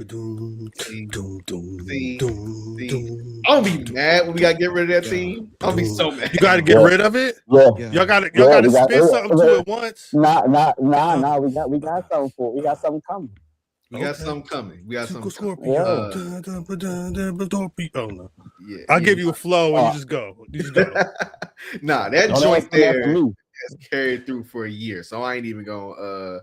I'll be mad when we gotta get rid of that theme. I'll be so mad. You gotta get rid of it. Yeah. Y'all gotta spit something to it once. Nah. We got something for. We got something coming. We got something coming. Yeah. Oh no. Yeah, I'll give you a flow and you just go. Nah, that joint there has carried through for a year, so I ain't even gonna.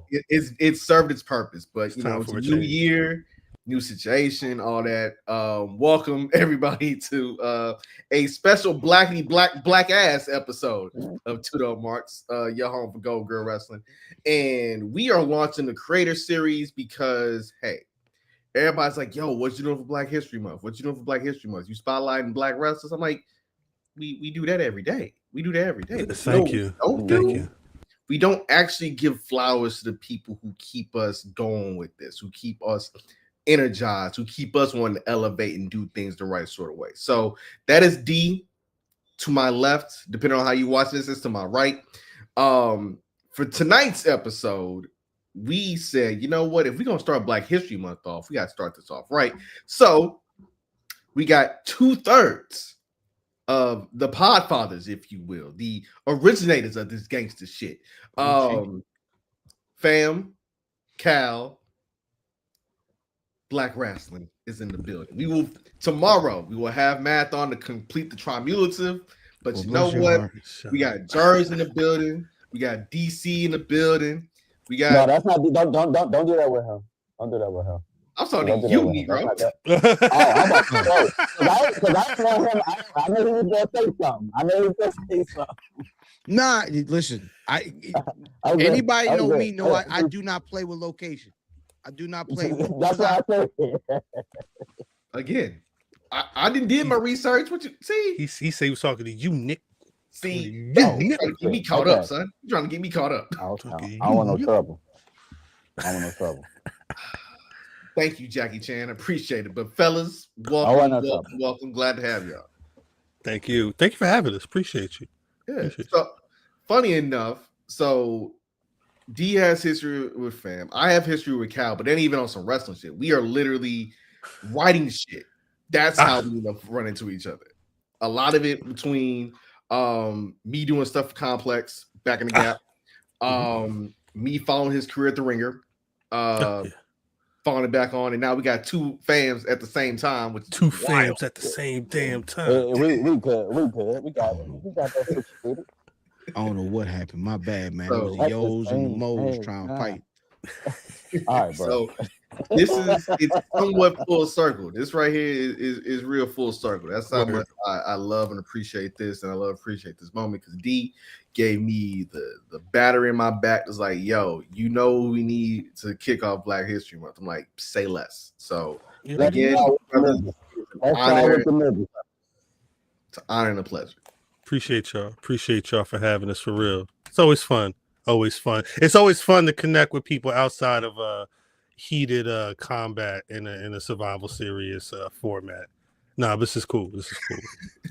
It served its purpose, but it's a new year, new situation, all that. Welcome everybody to a special black ass episode of Two Dope Marks, your home for Gold Girl Wrestling, and we are launching the Creator Series because hey, everybody's like, "Yo, what you doing for Black History Month? What you doing for Black History Month? You spotlighting black wrestlers?" I'm like, we do that every day. We do that every day. Thank you. We don't actually give flowers to the people who keep us going with this, who keep us energized, who keep us wanting to elevate and do things the right sort of way. So that is D to my left, depending on how you watch this, is to my right. For tonight's episode, we said, you know what, if we're gonna start Black History Month off, we gotta start this off right. So we got 2/3 of the podfathers, if you will, the originators of this gangster shit. Fam, Khal, Black Rasslin is in the building. Tomorrow we will have math on to complete the trimulative, but you know what? We got Jers in the building, we got DC in the building. We got no, that's not. Don't do that with him. Don't do that with him. I'm talking to you, Negro. I'm about to go. Because I know him. I know he was going to say something. Nah, listen. Anybody know me? No, I do not play with location. I do not play with. That's what I said. Again, I didn't did my research. What you see? He said he was talking to you, Nick. See, you trying to get me caught up, son. You trying to get me caught up. I don't want no trouble. Thank you, Jackie Chan. Appreciate it. But fellas, welcome. Glad to have y'all. Thank you for having us. Appreciate you. Yeah. So funny enough, so D has history with Fam. I have history with Khal, but then even on some wrestling shit. We are literally writing shit. That's how we run into each other. A lot of it between me doing stuff for Complex back in the Gap, me following his career at the Ringer, following it back on, and now we got two fams at the same time. With two fams at the same damn time. We got that situated. I don't know what happened. My bad, man. It was the Yo's and the Mo's trying to fight. All right, bro. So it's somewhat full circle. This right here is real full circle. That's how much I love and appreciate this, and I love and appreciate this moment because D gave me the battery in my back. It's like, yo, you know we need to kick off Black History Month. I'm like, say less. So again, it's an honor and a pleasure. Appreciate y'all for having us for real. It's always fun. It's always fun to connect with people outside of heated combat in a survival serious format. Nah, this is cool.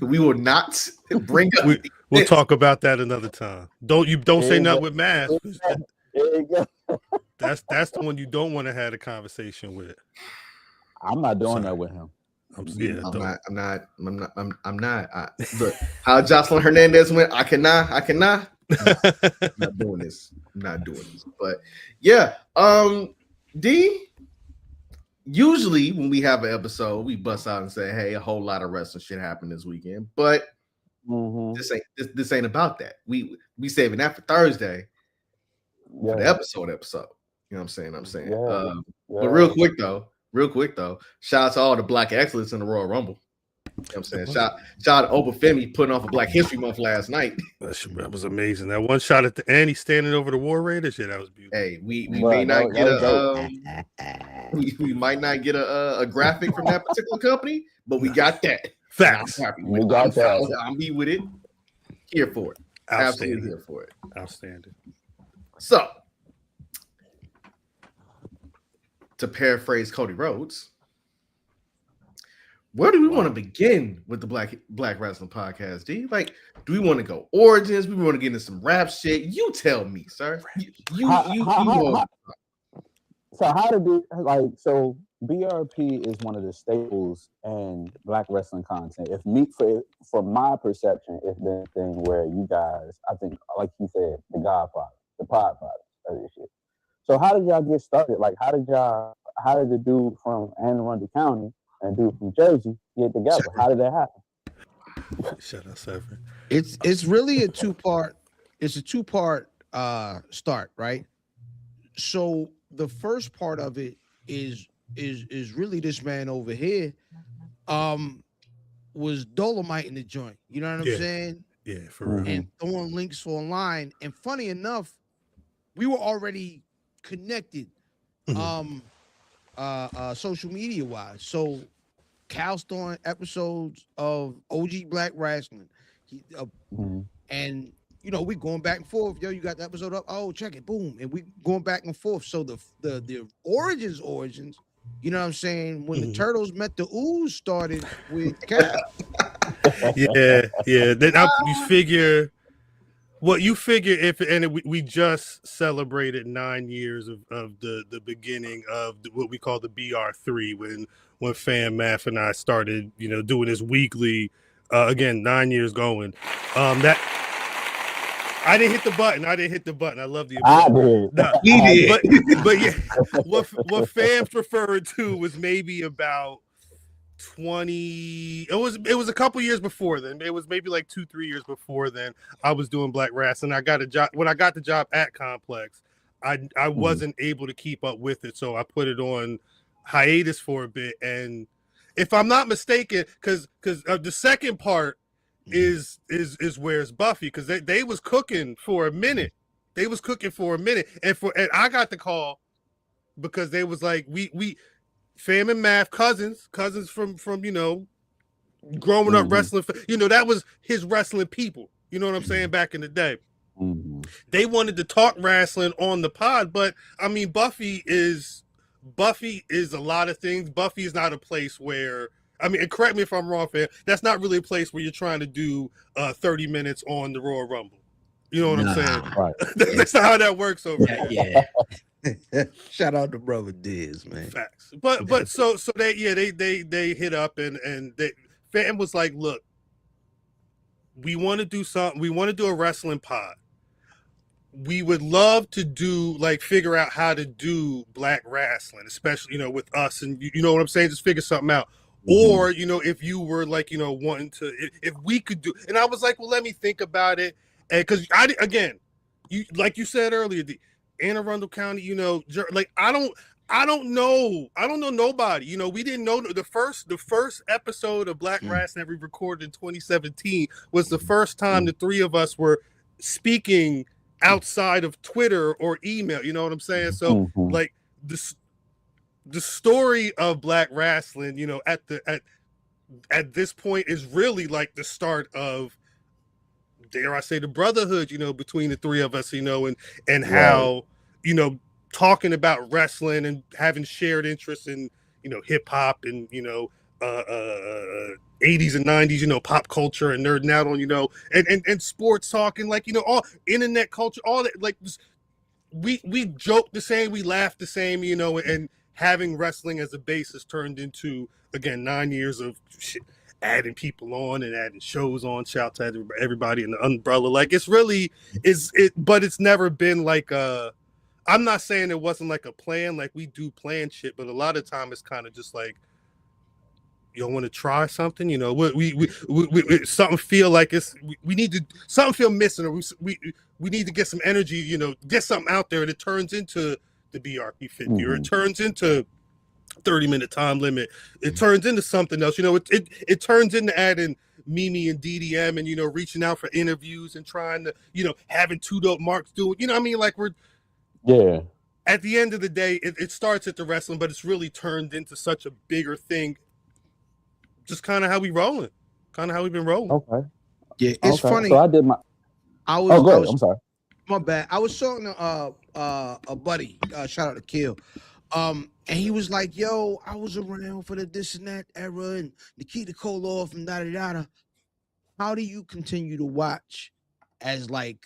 We will not bring up. We'll talk about that another time. Don't say nothing with Mass. That's the one you don't want to have a conversation with. I'm not doing that with him. I'm not. Look, how Jocelyn Hernandez went. I cannot. I'm not doing this. But yeah, D. Usually when we have an episode, we bust out and say, "Hey, a whole lot of wrestling shit happened this weekend." But this ain't about that. We saving that for Thursday for the episode. You know what I'm saying? But real quick though, shout out to all the Black excellence in the Royal Rumble. You know what I'm saying? Shout out to Obafemi putting off a Black History Month last night. That was amazing. That one shot at the end, he's standing over the War Raiders. Yeah, that was beautiful. Hey, we may not get we might not get a graphic from that particular company, but we got that. Facts. We got that. I'm be with it. Here for it. Absolutely here for it. Outstanding. So, to paraphrase Cody Rhodes, where do we want to begin with the Black Rasslin Podcast, D? Like, do we want to go origins? We want to get into some rap shit? You tell me, sir. You So how did we BRP is one of the staples in Black wrestling content. If me, from my perception, it's been a thing where you guys, I think, like you said, the Godfather, the podfathers of this shit. So how did y'all get started? Like, how did the dude from Anne Arundel County and dude from Jersey get together? How did that happen? Shut up, Severin. It's really a two-part. It's a two-part start, right? So the first part of it is really this man over here was Dolomite in the joint. You know what I'm saying? Yeah, for real. And throwing links online. And funny enough, we were already connected social media wise. So Khal's throwing episodes of OG Black Rasslin. And you know, we going back and forth. Yo, you got the episode up. Oh, check it. Boom. And we going back and forth. So the origins, you know what I'm saying? When the Turtles met the Ooze started with Khal. yeah. Then you figure we just celebrated 9 years of the beginning of what we call the BR3 when Fam, Math, and I started, you know, doing this weekly. Again, 9 years going. That I didn't hit the button. I love the applause. He did. But yeah, what Fam's referred to was maybe about 20. It was a couple years before then. It was maybe like 2-3 years before then. I was doing Black Rasslin. I got a job when I got the job at Complex. I wasn't able to keep up with it, so I put it on hiatus for a bit. And if I'm not mistaken, because the second part is where it's Buffy, because they was cooking for a minute. And I got the call because they was like, we Fam and Math cousins from you know, growing up wrestling, you know, that was his wrestling people, you know what I'm saying, back in the day. They wanted to talk wrestling on the pod, but I mean, Buffy is a lot of things. Buffy is not a place where, I mean, and correct me if I'm wrong, Fam, that's not really a place where you're trying to do 30 minutes on the Royal Rumble. You know what I'm saying? Right. That's not how that works over there. Yeah. Shout out to brother Diz, man. Facts. But so they hit up and Fam was like, look, we want to do something. We want to do a wrestling pod. We would love to figure out how to do Black Rasslin, especially, you know, with us, and you know what I'm saying? Just figure something out. Or, you know, if you were like, you know, wanting to, if we could do, and I was like, well, let me think about it. And because you like you said earlier, the Anne Arundel County, you know, like I don't know nobody. You know, we didn't know the first episode of Black Rasslin that we recorded in 2017 was the first time the three of us were speaking outside of Twitter or email. You know what I'm saying? So like the story of Black Rasslin, you know, at this point is really like the start of, dare I say, the brotherhood, you know, between the three of us, you know, and how, you know, talking about wrestling and having shared interests in, you know, hip hop and, you know, 80s and 90s, you know, pop culture and nerding out on, you know, and sports talking, like, you know, all internet culture, all that, like, we joke the same, we laugh the same, you know, and having wrestling as a basis turned into, again, 9 years of shit, adding people on and adding shows on. Shout out to everybody in the umbrella. Like, it's really but it's never been like I'm not saying it wasn't like a plan, like we do plan shit, but a lot of time it's kind of just like, you don't want to try something, you know, we something feel like we need to, something feel missing, or we need to get some energy, you know, get something out there, and it turns into the BRP 50, or it turns into 30-minute time limit. It turns into something else, you know. It turns into adding Mimi and DDM, and, you know, reaching out for interviews and trying to, you know, having Two Dope Marks doing, you know what I mean? Like, at the end of the day, it starts at the wrestling, but it's really turned into such a bigger thing. Just kind of how we've been rolling. Okay. Yeah, it's funny. So I did my. I'm sorry. My bad. I was talking to a buddy. Shout out to Kill. And he was like, "Yo, I was around for the this and that era and Nikita Koloff and da da da. How do you continue to watch as like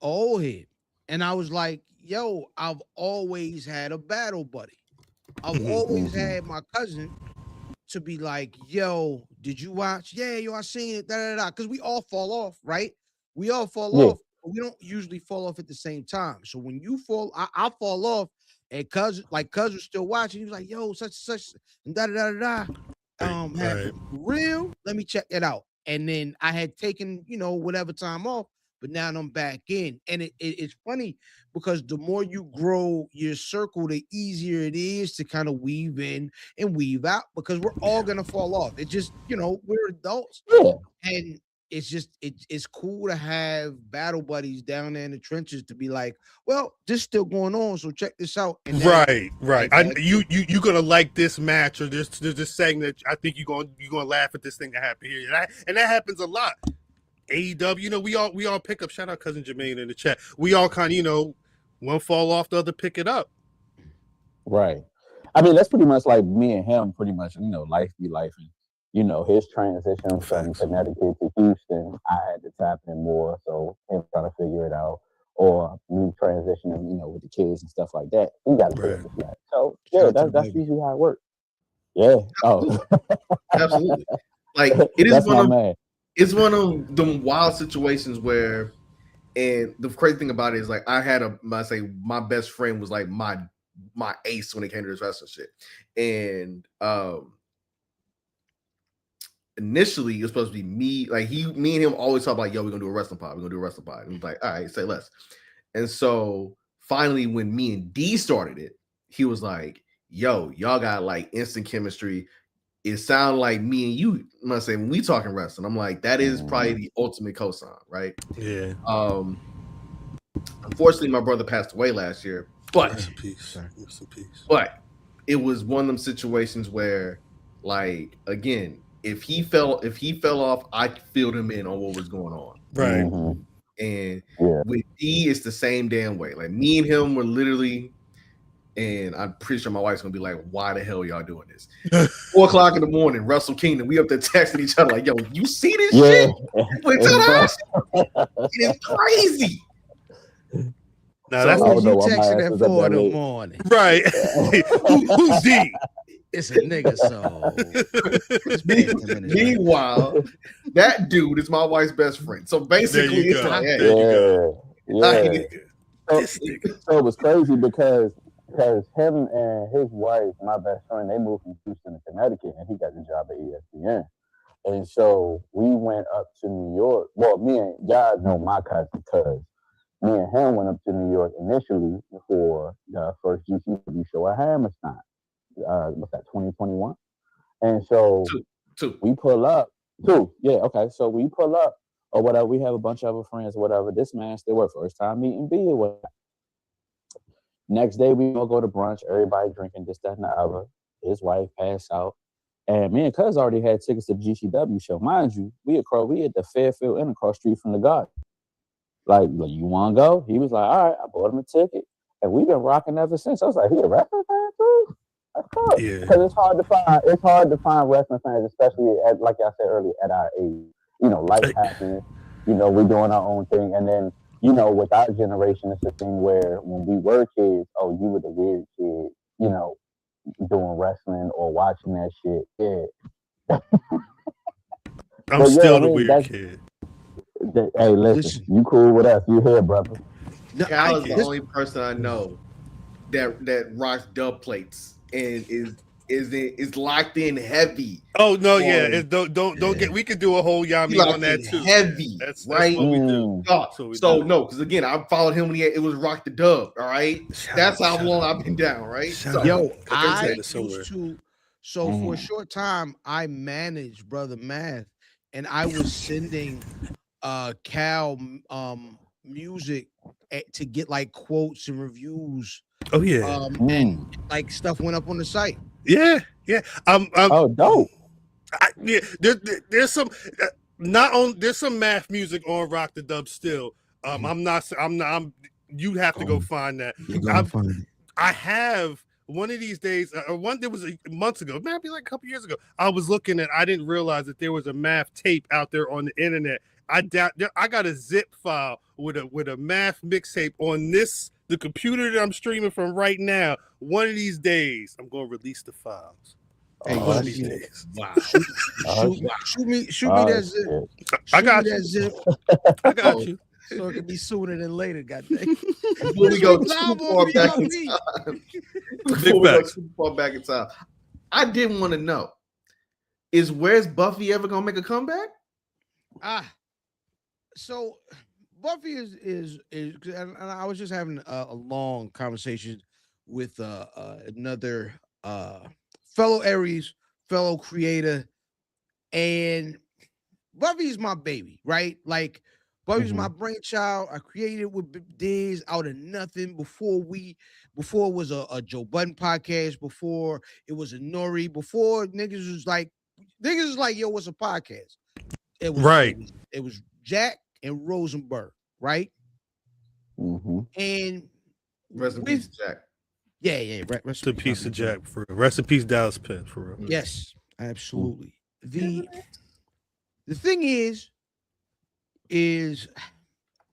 old head?" And I was like, "Yo, I've always had a battle buddy." I've always Mhm. had my cousin to be like, yo, did you watch? Yeah, yo, I seen it. Da da da. Because we all fall off, right? We all fall Yeah. off, but we don't usually fall off at the same time. So when you fall, I fall off, and cuz was still watching. He was like, yo, such and da da da da. Happened. Real. Let me check that out. And then I had taken, whatever time off, but now I'm back in. And it's funny because the more you grow your circle, the easier it is to kind of weave in and weave out because we're all gonna fall off. It just, we're adults, Yeah. and it's just it's cool to have battle buddies down there in the trenches to be like, well, this is still going on, so check this out. And then, Right. You gonna like this match or there's this segment. I think you're gonna laugh at this thing that happened here, and that happens a lot. AEW, we all pick up. Shout out cousin Jermaine in the chat. We all kind of one fall off, the other pick it up. Right. I mean, that's pretty much like me and him. Pretty much, life be life, and his transition from Connecticut to Houston, I had to tap in more, so him trying to figure it out, or me transitioning, with the kids and stuff like that. We got to put it flat. So yeah, that's usually how it works. Yeah. Oh, Absolutely. Like it is that's one my of man. it's one of the wild situations where, and the crazy thing about it is like I had my best friend was like my ace when it came to this wrestling shit, and initially it was supposed to be me, like me and him always talk about, yo, we're gonna do a wrestling pod, and he's like, all right, say less. And so finally when me and D started it, he was like, yo, y'all got like instant chemistry. It sounded like me and you must say when we talking wrestling. I'm like, that is probably the ultimate cosign, right? Yeah. Unfortunately, my brother passed away last year, but Rest in peace. But it was one of them situations where, like, again, if he fell off, I filled him in on what was going on. Right. Mhm. And with D, it's the same damn way. Like me and him were literally. And I'm pretty sure my wife's gonna be like, "Why the hell y'all doing this?" 4 o'clock in the morning, Wrestle Kingdom. We up there texting each other like, "Yo, you see this shit? It's crazy." Now So, that's who you texting at 4 in the morning, right? Who's D? It's a nigga. So meanwhile, that dude is my wife's best friend. So basically, it's like, hey, there you So go. it was crazy because him and his wife, my best friend, they moved from Houston to Connecticut, and he got the job at ESPN. And so we went up to New York. Well, me and y'all know my cousin, because me and him went up to New York initially for the first GCW show at Hammerstein. What's that, 2021? And so we pull up. Yeah, okay. So we pull up or whatever. We have a bunch of other friends or whatever. This man still work, first time meeting B or whatever. Next day, we all go to brunch. Everybody drinking this, that, and the other. His wife passed out. And me and Cuz already had tickets to the GCW show. Mind you, we at the Fairfield Inn across street from the Garden. Like, you want to go? He was like, all right, I bought him a ticket. And we've been rocking ever since. I was like, he a wrestling fan too? That's cool. Because it's hard to find wrestling fans, especially like I said earlier, at our age. Life happens. We're doing our own thing. And then, with our generation, it's a thing where when we were kids, you were the weird kid, doing wrestling or watching that shit. Yeah. I'm still the weird kid. Hey, listen, you cool with us. You here, brother. Khal is the only person I know that rocks dub plates and is locked in heavy. Oh no, don't get. We could do a whole Yami on that too. Heavy, that's right? What we do. No, because again, I followed him when it was Rock the Dub. All right, that's how long I've been down. Right? I used to. So for a short time, I managed Brother Math, and I was sending Khal music to get like quotes and reviews. Oh yeah, and like stuff went up on the site. Yeah. Oh, dope. There's some there's some math music on Rock the Dub still. You have to go find that. I have one of these days. There was months ago, maybe like a couple years ago. I was looking at. I didn't realize that there was a math tape out there on the internet. I got a zip file with a math mixtape on the the computer that I'm streaming from right now, one of these days, I'm gonna release the files. Hey, One of shit. these days. Wow. Oh, Shoot me Oh, that zip. shit. I Shoot got me you. that zip I got Oh. you. so it can be sooner than later, goddamn. Before we go This too week's far album, back in BRB. time, Big before we go facts. too far back in time, I didn't want to know: is Where's Buffy ever gonna make a comeback? So Buffy is and I was just having a long conversation with another fellow Aries, fellow creator, and Buffy's my baby, right? Like Buffy's my brainchild. I created it with Diz out of nothing before it was a Joe Budden podcast, before it was a Nori, before niggas was like, yo, what's a podcast? It was Right. It was Jack and Rosenberg, right? And Rest in peace, Jack. yeah. Rest in peace to Jack. For real. Rest in peace, Dallas Penn. For real. Yes, absolutely. The thing is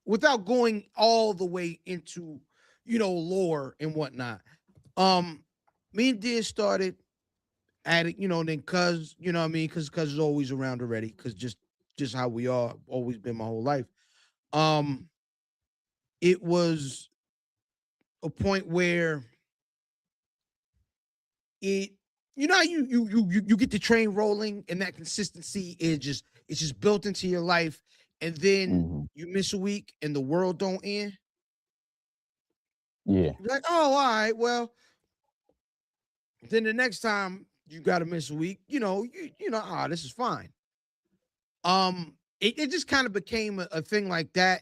without going all the way into lore and whatnot, me and Diz started at it, then cuz cuz is always around already, cuz just how we are, always been my whole life. It was a point where it you get the train rolling, and that consistency is just built into your life, and then you miss a week and the world don't end. Yeah. You're like, oh, all right, well, then the next time you gotta miss a week, this is fine. It just kind of became a thing like that,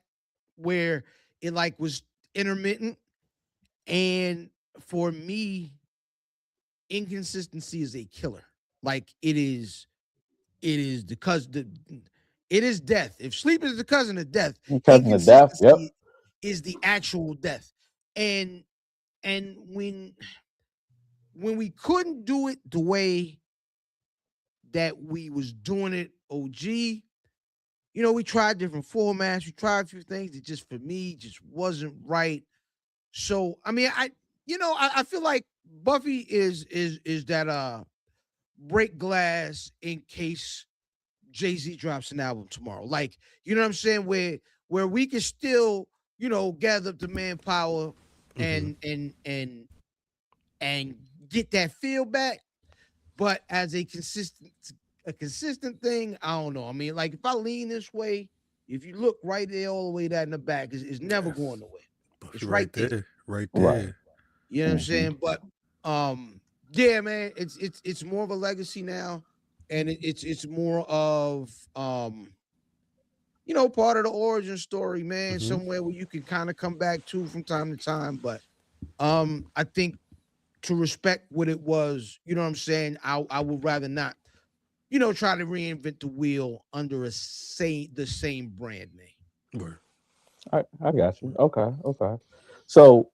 where it like was intermittent, and for me, inconsistency is a killer. Like it is it is death. If sleep is the cousin of death, Cousin of death, yep. inconsistency is the actual death. And when we couldn't do it the way that we was doing it, OG, we tried different formats, we tried a few things that just for me just wasn't right. So I mean, I feel like Buffy is that break glass in case Jay-Z drops an album tomorrow. Like, you know what I'm saying? Where we can still, gather up the manpower and get that feel back. But as a consistent thing, I don't know. I mean, like if I lean this way, if you look right there all the way that in the back, it's never going nowhere. It's right there. Right there. Right. You know what I'm saying? But yeah, man, it's more of a legacy now, and it's more of part of the origin story, man. Somewhere where you can kind of come back to from time to time. But I think to respect what it was, you know what I'm saying, I would rather not, try to reinvent the wheel under the same brand name. I got you. Okay. So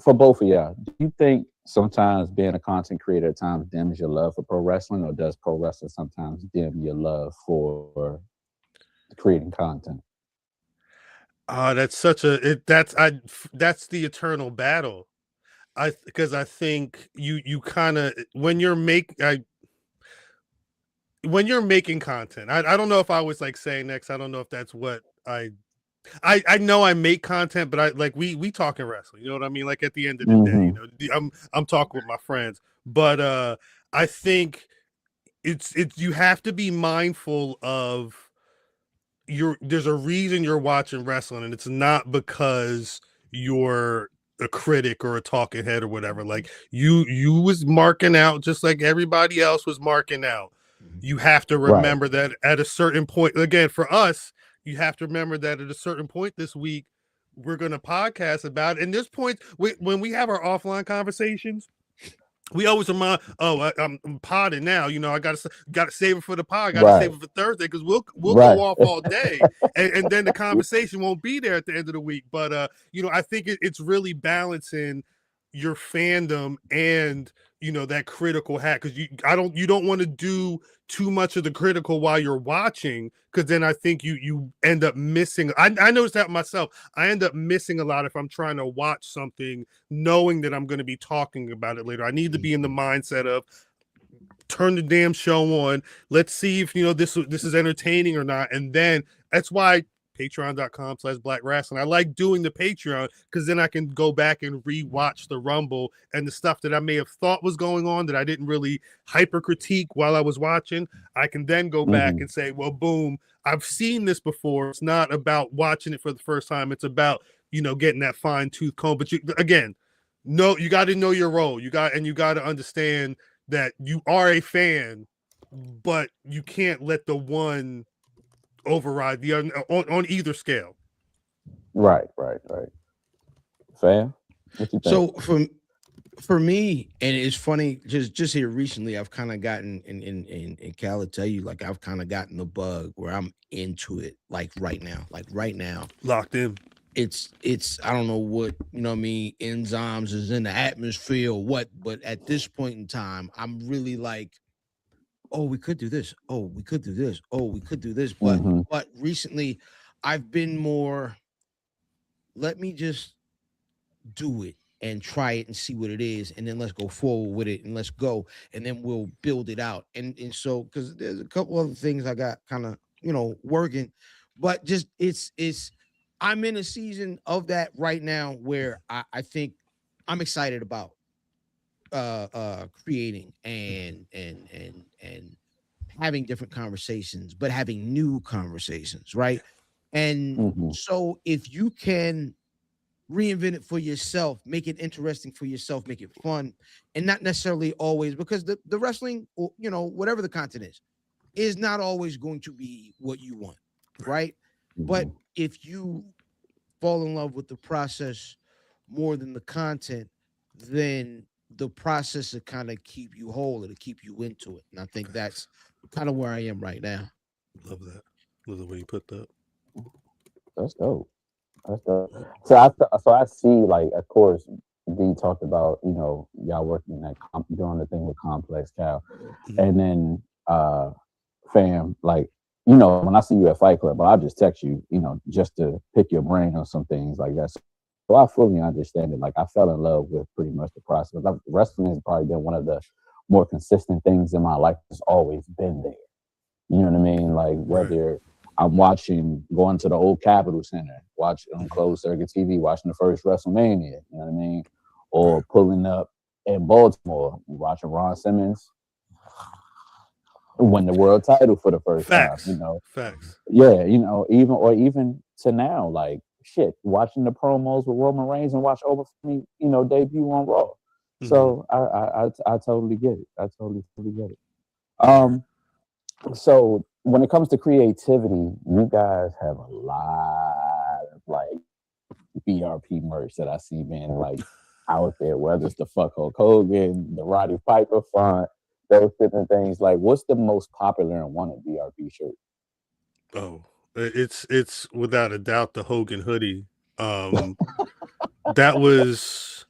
for both of y'all, do you think sometimes being a content creator at times dims your love for pro wrestling, or does pro wrestling sometimes dim your love for creating content? That's that's the eternal battle. Because I think you kind of when you're making content, I don't know if I was like saying next. I don't know if that's what I know I make content, but I like we talking wrestling, you know what I mean? Like at the end of the day, I'm talking with my friends, but I think it's you have to be mindful of there's a reason you're watching wrestling, and it's not because you're a critic or a talking head or whatever. Like you was marking out just like everybody else was marking out. You have to remember that at a certain point, again, for us, you have to remember that at a certain point this week, we're going to podcast about it. And this point, when we have our offline conversations, we always remind, I'm podding now. I got to save it for the pod. Got to save it for Thursday because we'll go off all day, and then the conversation won't be there at the end of the week. But I think it's really balancing your fandom and that critical hat, because you don't want to do too much of the critical while you're watching, because then I think you end up missing. I noticed that myself. I end up missing a lot if I'm trying to watch something knowing that I'm going to be talking about it later. I need to be in the mindset of turn the damn show on. Let's see if this is entertaining or not. And then that's why patreon.com/Black Rasslin. I like doing the Patreon, because then I can go back and rewatch the Rumble and the stuff that I may have thought was going on that I didn't really hyper critique while I was watching. I can then go back and say, well, boom, I've seen this before. It's not about watching it for the first time. It's about, getting that fine tooth comb. But you got to know your role. You got to understand that you are a fan, but you can't let the one override the other on either scale. Right. Fam, what you think? So for me, and it's funny, just here recently, I've kind of gotten in Khal will tell you, like, I've kind of gotten the bug where I'm into it, like right now, Locked in. It's I don't know what, enzymes is in the atmosphere or what, but at this point in time, I'm really like, oh, we could do this. Oh, we could do this. Oh, we could do this. But recently I've been more, let me just do it and try it and see what it is, and then let's go forward with it, and let's go, and then we'll build it out. And so, because there's a couple other things I got kind of working, but just it's I'm in a season of that right now where I think I'm excited about creating and having different conversations, but having new conversations, right? And so if you can reinvent it for yourself, make it interesting for yourself, make it fun, and not necessarily always, because the wrestling, whatever the content is not always going to be what you want, right? But if you fall in love with the process more than the content, then the process will kind of keep you whole, it'll keep you into it. And I think that's kind of where I am right now. Love that. Love the way you put that. That's dope. So I see, like, of course, D talked about, y'all working that doing the thing with Complex Khal, and then Fam, like, when I see you at Fight Club, I'll just text you, just to pick your brain on some things like that. So I fully understand it. Like, I fell in love with pretty much the process. Wrestling has probably been one of the more consistent things in my life. It's always been there. You know what I mean? Like, whether I'm going to the old Capitol Center, watching on closed circuit TV, watching the first WrestleMania, you know what I mean? Or pulling up in Baltimore, watching Ron Simmons win the world title for the first time, Facts. Yeah, even to now, like, shit, watching the promos with Roman Reigns and watch Overflame, debut on Raw. So I totally get it. I totally get it. So when it comes to creativity, you guys have a lot of, like, BRP merch that I see being, like, out there, whether it's the Fuck Hulk Hogan, the Roddy Piper font, those different things. Like, what's the most popular and wanted BRP shirt? Oh, it's without a doubt the Hogan hoodie. That was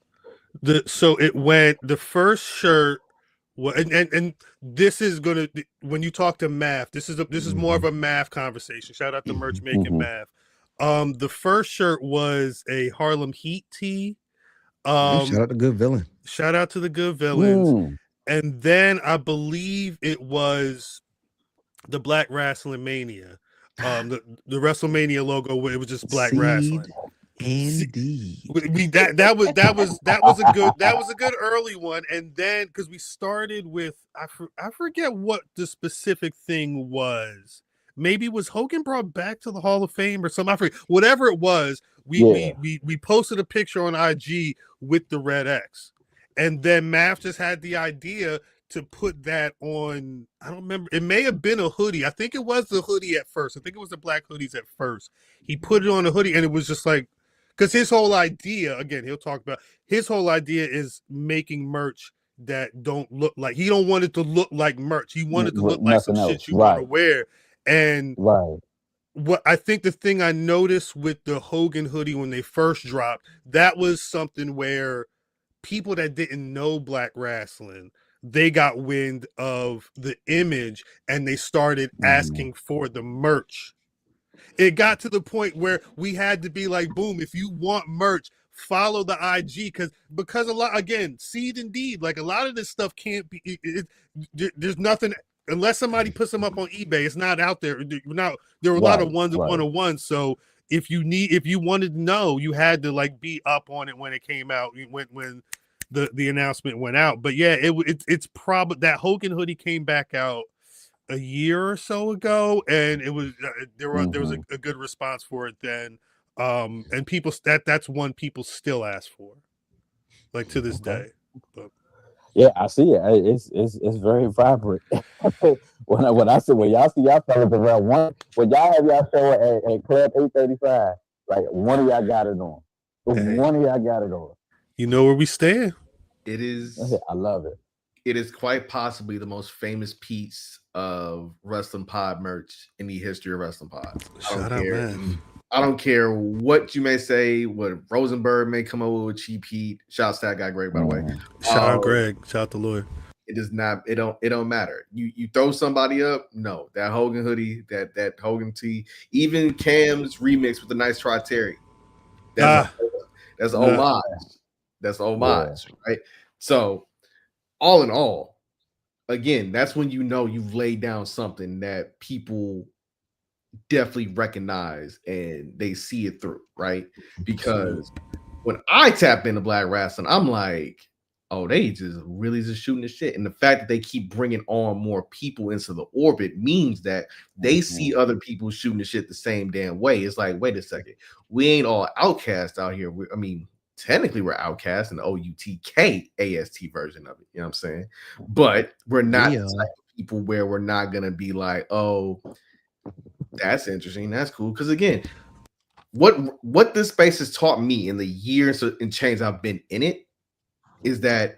the first shirt. And this is gonna, when you talk to Math, this is more of a Math conversation. Shout out to merch making Math. The first shirt was a Harlem Heat tee. Shout out to Good Villain. Shout out to the Good Villains. And then I believe it was the Black Rasslin Mania. The WrestleMania logo, it was just Black Rasslin. Indeed. That was a good early one. And then, because we started with, I forget what the specific thing was. Maybe it was Hogan brought back to the Hall of Fame or something. I forget. Whatever it was, we posted a picture on IG with the red X. And then Math just had the idea to put that on. I don't remember. It may have been a hoodie. I think it was the hoodie at first. I think it was the black hoodies at first. He put it on a hoodie, and it was just like, because his whole idea, again, he'll talk about, his whole idea is making merch that don't look like, he don't want it to look like merch. He wanted to look like some shit you want to wear. And what I think the thing I noticed with the Hogan hoodie when they first dropped, that was something where people that didn't know Black Rasslin, they got wind of the image and they started asking for the merch. It got to the point where we had to be like, boom, if you want merch, follow the IG, because a lot, again, seed indeed, like a lot of this stuff can't be, there's nothing unless somebody puts them up on eBay. It's not out there. There were a lot of one-on-ones. So if you wanted to know, you had to like be up on it when it came out, when the announcement went out. But yeah, it's probably that Hogan hoodie came back out a year or so ago, and it was there was a good response for it then, and people that's one people still ask for, like to this day. But yeah, I see it. It's very vibrant. when y'all see y'all fellas around one, when y'all have y'all show at Club 835, like one of y'all got it on. One of y'all got it on. You know where we stand. It is. I love it. It is quite possibly the most famous piece of wrestling pod merch in the history of wrestling pods. Shout out, man. I don't care what you may say, what Rosenberg may come over with cheap heat. Shout out to that guy, Greg, by the way. Shout out Greg. Shout out the lawyer. It does not. It don't matter. You throw somebody up. No, that Hogan hoodie, that Hogan tee, even Cam's remix with the Nice Try Terry. That's homage. That's homage, right? So, all in all, again, that's when you know you've laid down something that people definitely recognize and they see it through, right? Because when I tap into Black Rasslin, I'm like, oh, they just really just shooting the shit. And the fact that they keep bringing on more people into the orbit means that they see other people shooting the shit the same damn way. It's like, wait a second, we ain't all outcasts out here. Technically we're outcasts in the OUTKAST version of it. You know what I'm saying? But we're not the type of people where we're not going to be like, oh, that's interesting. That's cool. Because again, what this space has taught me in the years and change I've been in it is that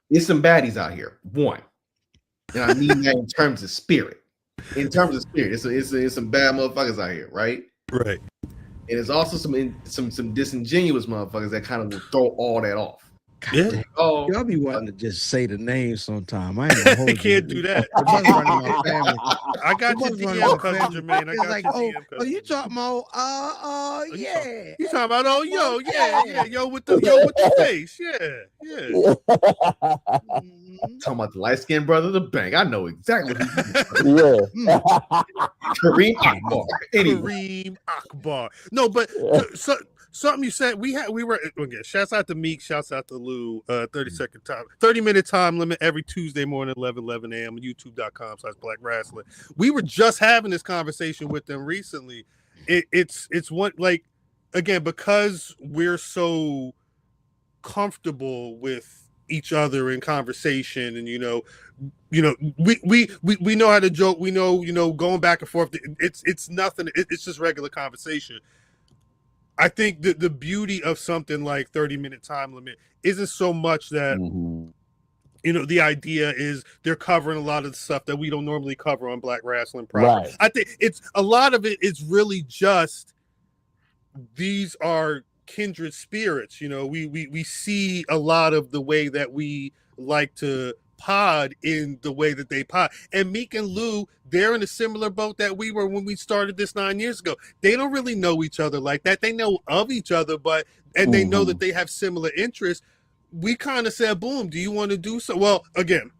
there's some baddies out here. One, and I mean that in terms of spirit. In terms of spirit, it's some bad motherfuckers out here, right? Right. And there's also some disingenuous motherfuckers that kind of will throw all that off. Yeah. Oh, y'all be wanting to just say the name sometime. I ain't gonna hold can't do that. I got your DM, cousin Jermaine. I got like, your DM, oh, you talking about yeah. You talking about yo with the face, yeah. Talking about the light skinned brother, the bank. I know exactly who you Kareem Akbar. Anyway. Kareem Akbar. No, but so something you said, we were again, shouts out to Meek, shouts out to Lou, 30-minute time limit every Tuesday morning, 11 a.m. youtube.com/Black Rasslin. We were just having this conversation with them recently. It's one, like, again, because we're so comfortable with each other in conversation, and we know how to joke, we know going back and forth, it's nothing, it's just regular conversation. I think the beauty of something like 30-minute time limit isn't so much that, the idea is they're covering a lot of the stuff that we don't normally cover on Black Rasslin proper. Right. I think it's a lot of it is really just, these are kindred spirits. We see a lot of the way that we like to pod in the way that they pod. And Meek and Lou, they're in a similar boat that we were when we started this 9 years ago. They don't really know each other like that. They know of each other, and they know that they have similar interests. We kind of said, boom, do you want to do so? Well, again,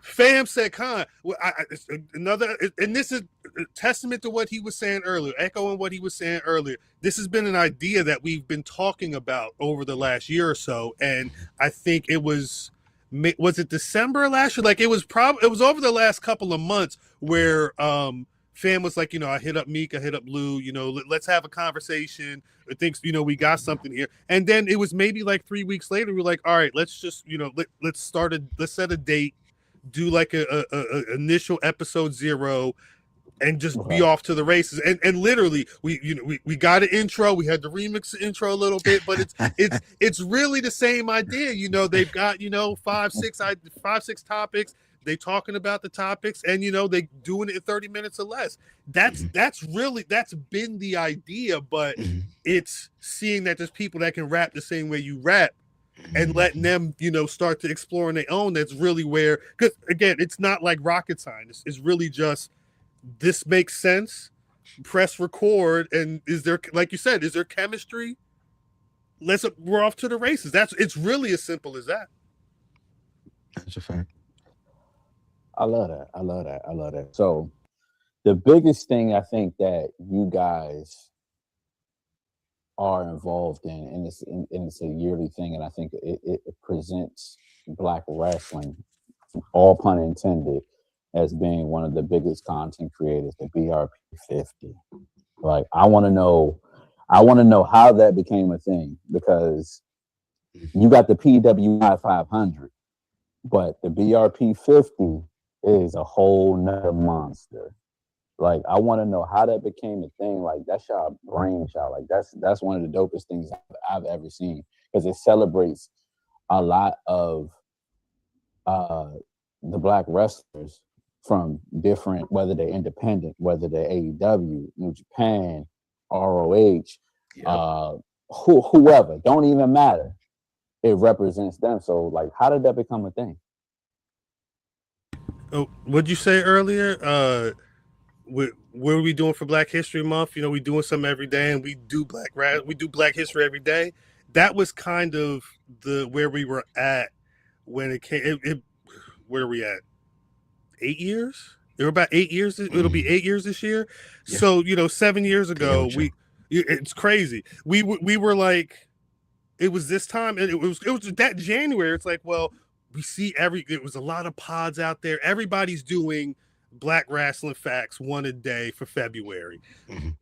Fam said, Khan, and this is a testament to what he was saying earlier, echoing what he was saying earlier. This has been an idea that we've been talking about over the last year or so. And I think it was it December last year? Like it was over the last couple of months where Fam was like, I hit up Meek, I hit up Lou, let's have a conversation. I think, we got something here. And then it was maybe like 3 weeks later, we were like, all right, let's just, let's set a date, do like a initial episode 0 and just be off to the races. And literally we got an intro, we had to remix the intro a little bit, but it's really the same idea. They've got 5-6 topics. They talking about the topics, and they doing it in 30 minutes or less. That's been the idea, but it's seeing that there's people that can rap the same way you rap, and letting them, start to explore on their own. That's really where, because again, it's not like rocket science. It's really just, this makes sense. Press record, and is there, like you said, is there chemistry? We're off to the races. It's really as simple as that. That's a fact. I love that. So the biggest thing I think that you guys are involved in, and it's a yearly thing, and I think it presents Black wrestling, all pun intended, as being one of the biggest content creators, the BRP 50. Like, I want to know how that became a thing, because you got the PWI 500, but the BRP 50 is a whole nother monster. Like, I want to know how that became a thing. Like, that's y'all brainchild. Like, that's one of the dopest things I've ever seen, because it celebrates a lot of the Black wrestlers from different, whether they're independent, whether they're AEW, New Japan, ROH, whoever, don't even matter. It represents them. So, like, how did that become a thing? Oh, what'd you say earlier? What are we doing for Black History Month? We doing something every day, and we do Black History every day. That was kind of where we were at when it came. Where are we at? 8 years? It were about 8 years. It'll be 8 years this year. Yeah. So 7 years ago, it's crazy. We were like, it was this time, and it was that January. It's like, well, we see it was a lot of pods out there. Everybody's doing Black Rasslin Facts one a day for February.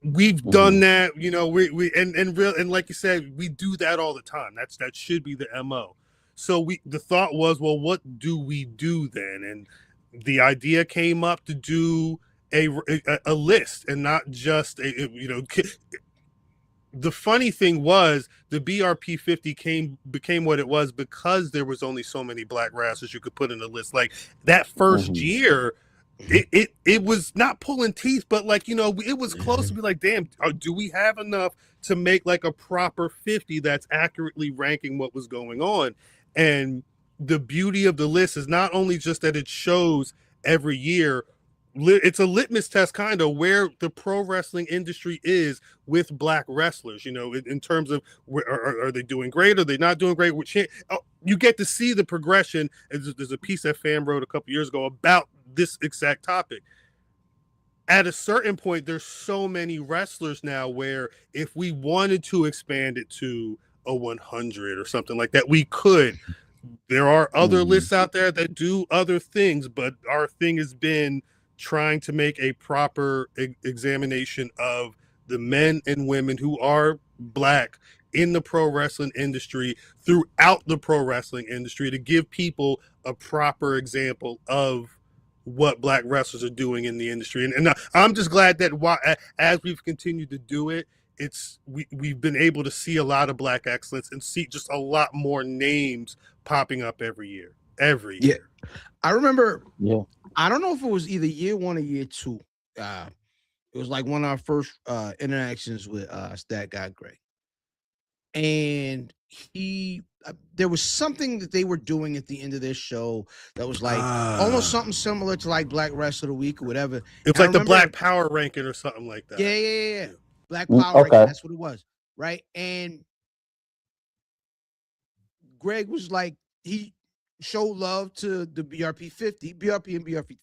We've done that, we and like you said, we do that all the time. That should be the MO. So the thought was, well, what do we do then? And the idea came up to do a list, and not just the funny thing was, the BRP 50 became what it was because there was only so many Black wrestlers you could put in the list. Like, that first year, it was not pulling teeth, but it was close to be like, damn, do we have enough to make like a proper 50 that's accurately ranking what was going on? And the beauty of the list is not only just that it shows every year, it's a litmus test kind of where the pro wrestling industry is with Black wrestlers, in terms of are they doing great? Are they not doing great? You get to see the progression. There's a piece that Fam wrote a couple years ago about this exact topic. At a certain point, there's so many wrestlers now where if we wanted to expand it to a 100 or something like that, we could. There are other lists out there that do other things, but our thing has been trying to make a proper examination of the men and women who are Black in the pro wrestling industry, throughout the pro wrestling industry, to give people a proper example of what Black wrestlers are doing in the industry. And I'm just glad that as we've continued to do it, we've been able to see a lot of Black excellence and see just a lot more names popping up every year. Yeah. I remember, I don't know if it was either year 1 or year 2. It was like one of our first interactions with Stat Guy Greg. And there was something that they were doing at the end of this show that was like almost something similar to like Black Wrestler of the Week or whatever. It's like the Black Power ranking or something like that. Yeah. Black Power ranking, that's what it was, right? And Greg was like, he showed love to the BRP 50, BRP and BRP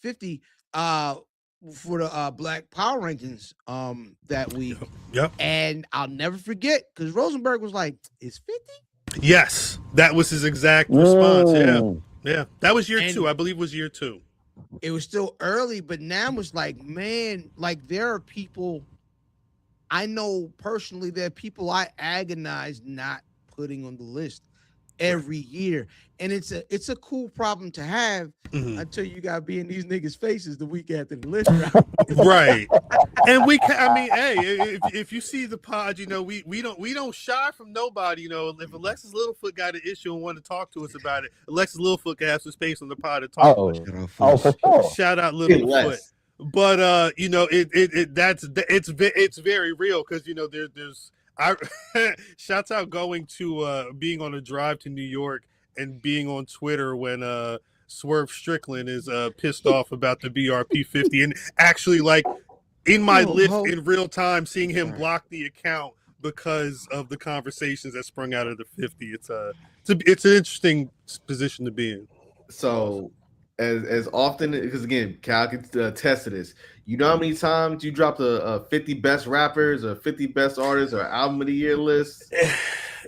50 for the Black Power rankings that week. Yep. And I'll never forget, because Rosenberg was like, "It's 50?" Yes, that was his exact response. Yeah. That was year 2. I believe it was year 2. It was still early, but now it's like, man, like there are people I know personally, there are people I agonize not putting on the list every year. And it's a cool problem to have until you gotta be in these niggas' faces the week after the list round. Right. And hey, if you see the pod, we don't shy from nobody. If Alexis Littlefoot got an issue and want to talk to us about it, Alexis Littlefoot can have some space on the pod to talk about it. Shout out Littlefoot. But it's very real, because there's I shouts out going to being on a drive to New York and being on Twitter when Swerve Strickland is pissed off about the BRP 50 and actually like in my list in real time seeing him block the account because of the conversations that sprung out of the 50. It's an interesting position to be in. So as often, because again, Khal can attest to this. You know how many times you dropped a 50 best rappers or 50 best artists or album of the year list?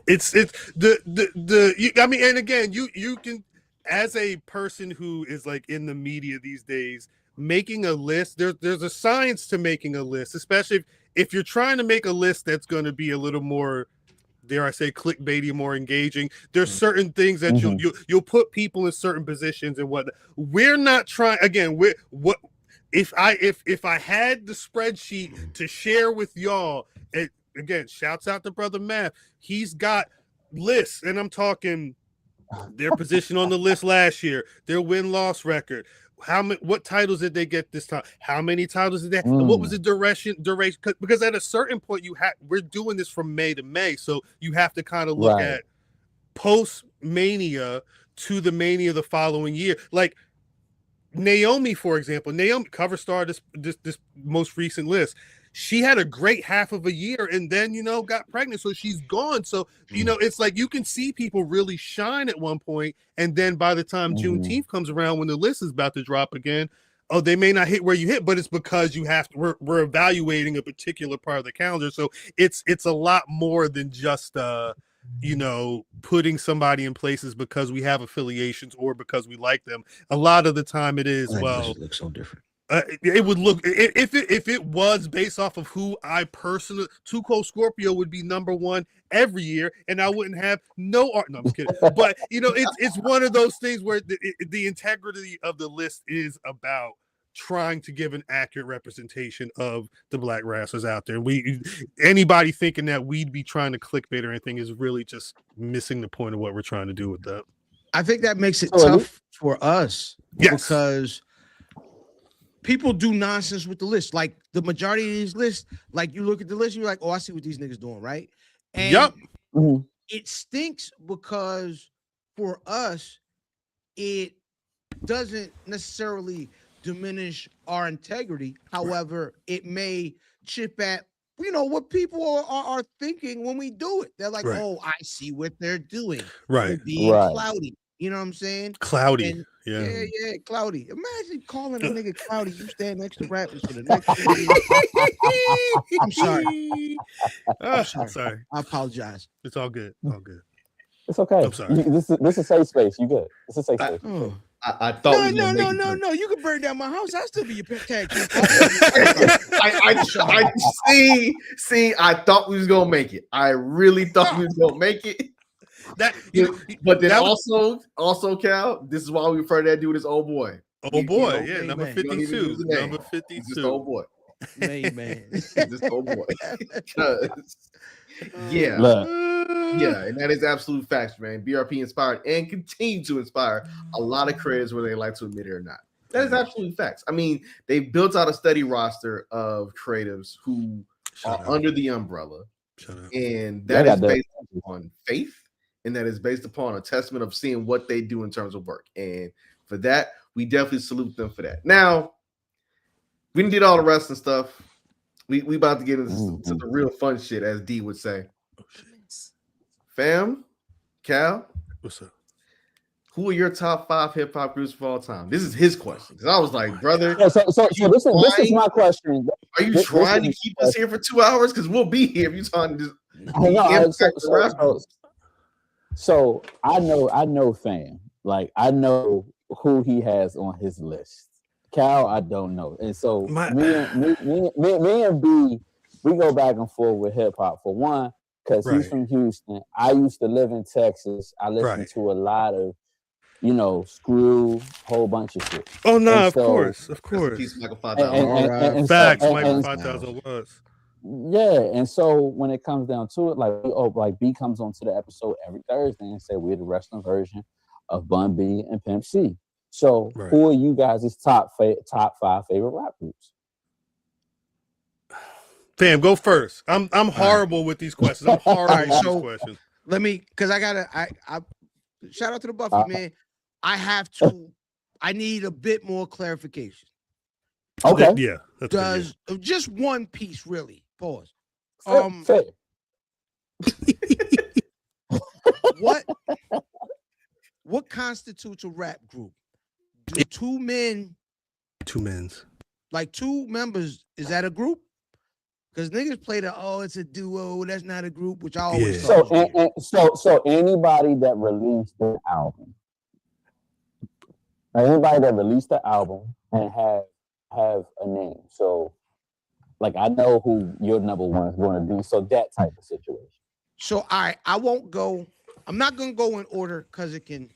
It's the I mean, and again, you can, as a person who is like in the media these days, making a list, there's a science to making a list, especially if you're trying to make a list that's going to be a little more, dare I say, clickbaity, more engaging. There's certain things that you'll put people in certain positions and what. We're not trying. Again, if I had the spreadsheet to share with y'all, again, shouts out to Brother Math. He's got lists, and I'm talking their position on the list last year, their win-loss record. What titles did they get this time? How many titles did they? What was the duration? Because at a certain point, we're doing this from May to May, so you have to kind of look at post Mania to the Mania the following year. Like Naomi, for example, cover star this most recent list. She had a great half of a year and then, got pregnant. So she's gone. So, it's like you can see people really shine at one point. And then by the time Juneteenth comes around, when the list is about to drop again, they may not hit where you hit, but it's because we're evaluating a particular part of the calendar. So it's a lot more than just, putting somebody in places because we have affiliations or because we like them. A lot of the time it is, it looks so different. It would look, if it was based off of who I personally, Too Cold Scorpio would be number one every year, and I wouldn't have no art. No, I'm kidding. But it's one of those things where the integrity of the list is about trying to give an accurate representation of the Black Rasslers out there. Anybody thinking that we'd be trying to clickbait or anything is really just missing the point of what we're trying to do with that. I think that makes it tough for us because people do nonsense with the list. Like the majority of these lists, like you look at the list, you're like, oh, I see what these niggas doing, right? And it stinks because for us, it doesn't necessarily diminish our integrity. However, it may chip at, what people are thinking when we do it. They're like, oh, I see what they're doing. Right. They're being cloudy. You know what I'm saying? Cloudy. And, yeah, cloudy. Imagine calling a nigga cloudy. You stand next to rappers for the next I'm sorry. I'm sorry. I apologize. It's all good. All good. It's okay. I'm sorry. This is a safe space. You good. It's a safe space. I thought no. You can burn down my house. I'll still be your tag team. I see. I thought we was gonna make it. I really thought we was gonna make it. But then also, Khal, this is why we refer to that dude as old boy. Old boy, number 52. Number 52. Just old boy. Man. Just old boy. Yeah, and that is absolute facts, man. BRP inspired and continue to inspire a lot of creators, whether they like to admit it or not. That is absolute facts. I mean, they've built out a steady roster of creatives who are under the umbrella, and that is based on faith, and that is based upon a testament of seeing what they do in terms of work. And for that, we definitely salute them for that. Now, we didn't get all the wrestling stuff. We about to get into the real fun shit, as D would say. Fam, Khal, what's up? Who are your top 5 hip hop groups of all time? This is his question. Because I was like, brother, so this is my question. Are you trying to keep us here for 2 hours? Because we'll be here if you're trying to just. So I know Fam. Like I know who he has on his list. Khal, I don't know. And so me and B, we go back and forth with hip hop. For one, because he's from Houston. I used to live in Texas. I listened to a lot of, Screw, whole bunch of shit. Oh no, of course. Michael 5000. Facts, Michael 5000 was. Yeah, and so when it comes down to it, like B comes onto the episode every Thursday and say we're the wrestling version of Bun B and Pimp C. So who are you guys' top 5 favorite rap groups? Fam, go first. I'm horrible with these questions. I'm horrible with so these questions. let me, because I shout out to the Buffy, man. I need a bit more clarification. Okay. Yeah. Does just one piece really? Pause. Fair. What constitutes a rap group? Do two men's, like two members, is that a group? Because niggas play it's a duo, that's not a group, which I always thought was weird. So anybody that released the album, and have a name. So like I know who your number one is going to be. So that type of situation. So all right, I'm not gonna go in order because it can.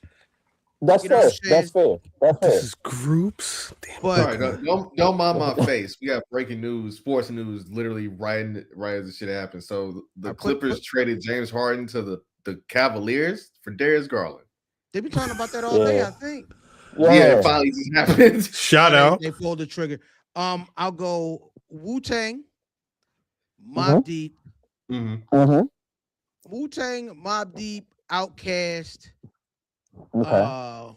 That's fair. That's fair. This is groups. Damn. But don't mind my face. We got breaking news, sports news, literally right as the shit happened. So the Clippers traded James Harden to the Cavaliers for Darius Garland. They've been talking about that all day, I think. Yeah, it finally just happened. Shout out. They pulled the trigger. I'll go Wu-Tang, Mobb Deep. Wu-Tang, Mobb Deep, Outkast. Okay.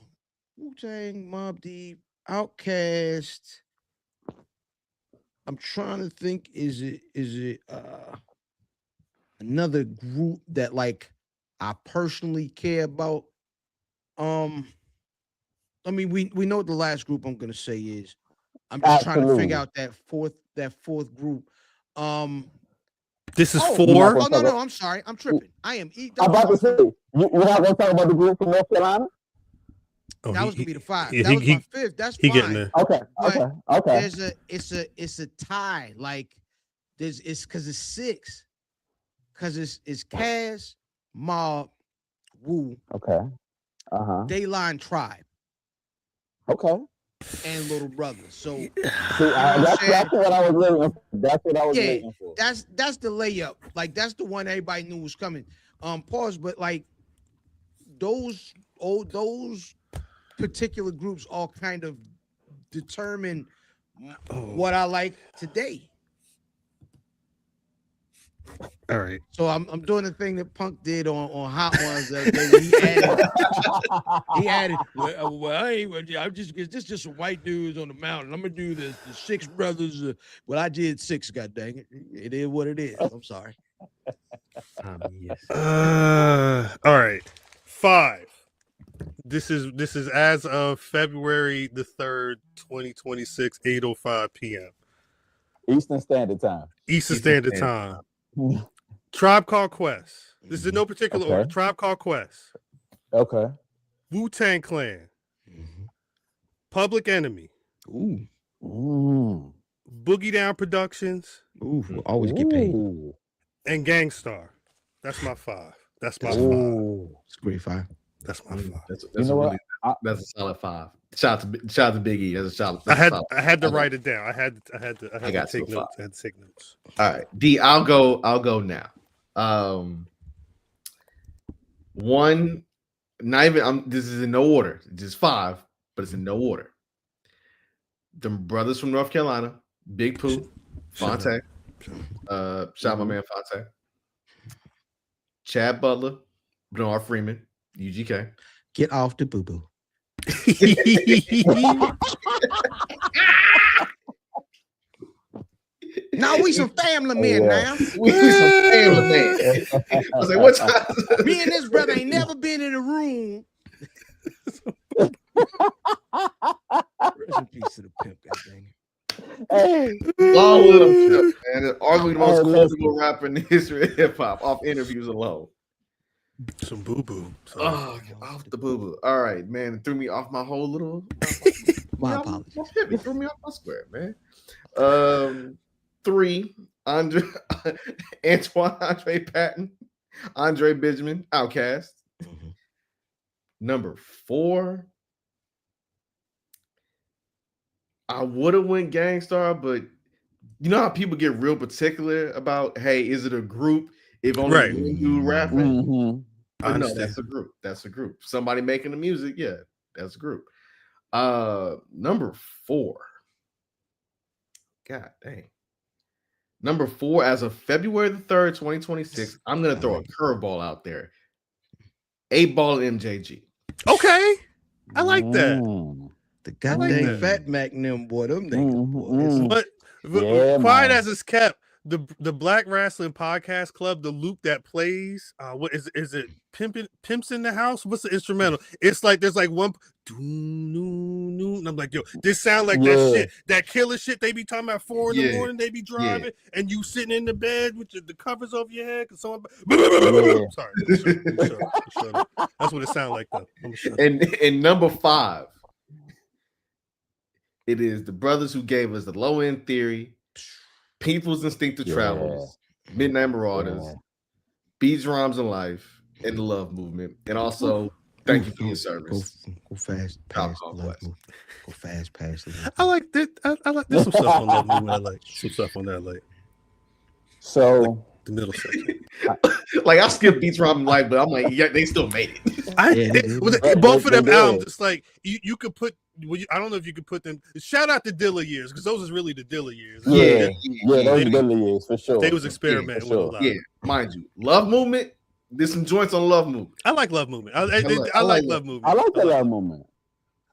Wu-Tang, Mobb Deep, Outkast. I'm trying to think, is it another group that like I personally care about? I mean, we know what the last group I'm gonna say is. I'm just trying to figure out that fourth group. This is 4. Oh no, I'm sorry, I'm tripping. I am. I'm about to say, you're not gonna talk about the group from North Carolina? That was gonna be the 5. That was my 5th. That's he fine. getting there. Okay. It's a tie. Like it's because it's 6. Because it's Kaz, Mob, Wu. Okay. Dayline Tribe. Okay. And Little Brother. So that's what I was looking for. That's what I was looking for. That's the layup. Like that's the one everybody knew was coming. Pause, but like those particular groups all kind of determine what I like today. All right. So I'm doing the thing that Punk did on Hot Ones. He added. I'm just some white dudes on the mountain. I'm gonna do the 6 brothers. I did 6. God dang it! It is what it is. I'm sorry. All right. 5. This is as of February the 3rd, 2026, 8:05 p.m. Eastern Standard Time. Tribe Called Quest. This is in no particular order. Tribe Called Quest. Okay. Wu-Tang Clan. Public Enemy. Ooh. Boogie Down Productions. Ooh. Always get paid. And Gangstar. That's my 5. That's my 5. It's a great 5. That's my 5. That's a solid 5. Shout out to Big E. That's a solid. I had to write it down. I had to take notes. I had to take notes. All right, D. I'll go now. One. Not even. This is in no order. Just 5, but it's in no order. The brothers from North Carolina, Big Pooh, Fonte. Shout out my man Fonte. Chad Butler, Bernard Freeman, UGK. Get off the boo boo. Now we some family men now. We some family men. I was like, what time? Me and this brother ain't never been in a room. Rest in peace to the pimp, Long little pimp, man. Arguably the most quotable rapper in the history of hip hop off interviews alone. Some boo boo. Off the boo boo. All right, man. It threw me off my whole little. My apologies. It threw me off my square, man. 3, Antoine Andre Patton, Andre Benjamin, Outkast. Number 4, I would have went Gangstar, but you know how people get real particular about, hey, is it a group? If only one dude rapping, but no, that's a group. That's a group. Somebody making the music, yeah, that's a group. Number 4, God dang, Number 4, as of February the 3rd, 2026, I'm gonna throw a curveball out there. 8-Ball MJG. Okay, I like that. The I like goddamn that. Fat Mac and them, boy, them niggas, boy. But quiet as it's kept, the Black Rasslin Podcast Club, the loop that plays, what is it? Pimps in the House? What's the instrumental? It's like there's like one, and I'm like, yo, this sound like that shit, that killer shit they be talking about 4 in the morning. They be driving, and you sitting in the bed with the covers over your head. Cause someone, sorry, shut up. That's what it sounds like though. And number 5. It is the brothers who gave us the Low End Theory, People's Instinctive Travelers, Midnight Marauders, Beats, Rhymes, and Life, and the Love Movement. And also, thank you for your service. Go fast past the Love Movement. Go fast past the Love Movement. I like that. I like there's some stuff on Love Movement. I like some stuff on that. Like So like the middle section. Like I skipped Beats, Rhymes, and Life, but I'm like, yeah, they still made it. Both of them albums, it's like you could put. I don't know if you could put them. Shout out to Dilla years, because those is really the Dilla years. Those are Dilla years for sure. They was experimenting with a lot. Yeah, mind you, Love Movement. There's some joints on Love Movement. I like Love Movement. I like Love Movement. I like the Love Movement.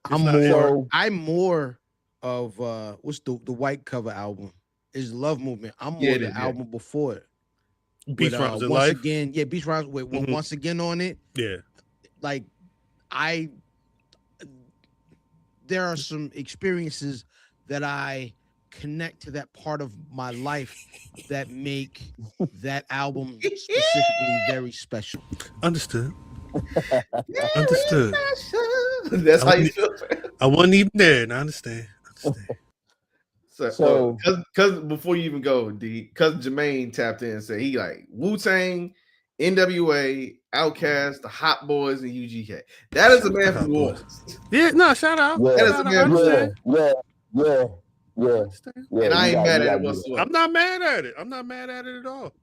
I'm more of what's the white cover album? Is Love Movement. I'm more the album before it. Beats, Rhymes, and Life. Life. Again, Beats, Rhymes with Once Again on it. Yeah. Like there are some experiences that I connect to that part of my life that make that album specifically very special. Understood. Understood. That's how you feel. I wasn't even there, and I understand. So, because before you even go, D, because Jermaine tapped in and said he like Wu-Tang, NWA, Outkast, the Hot Boys, and UGK. That is a man from New Orleans. Yeah, no, shout out. That is a man from Yeah. And I ain't mad at it whatsoever. I'm not mad at it. I'm not mad at it at all.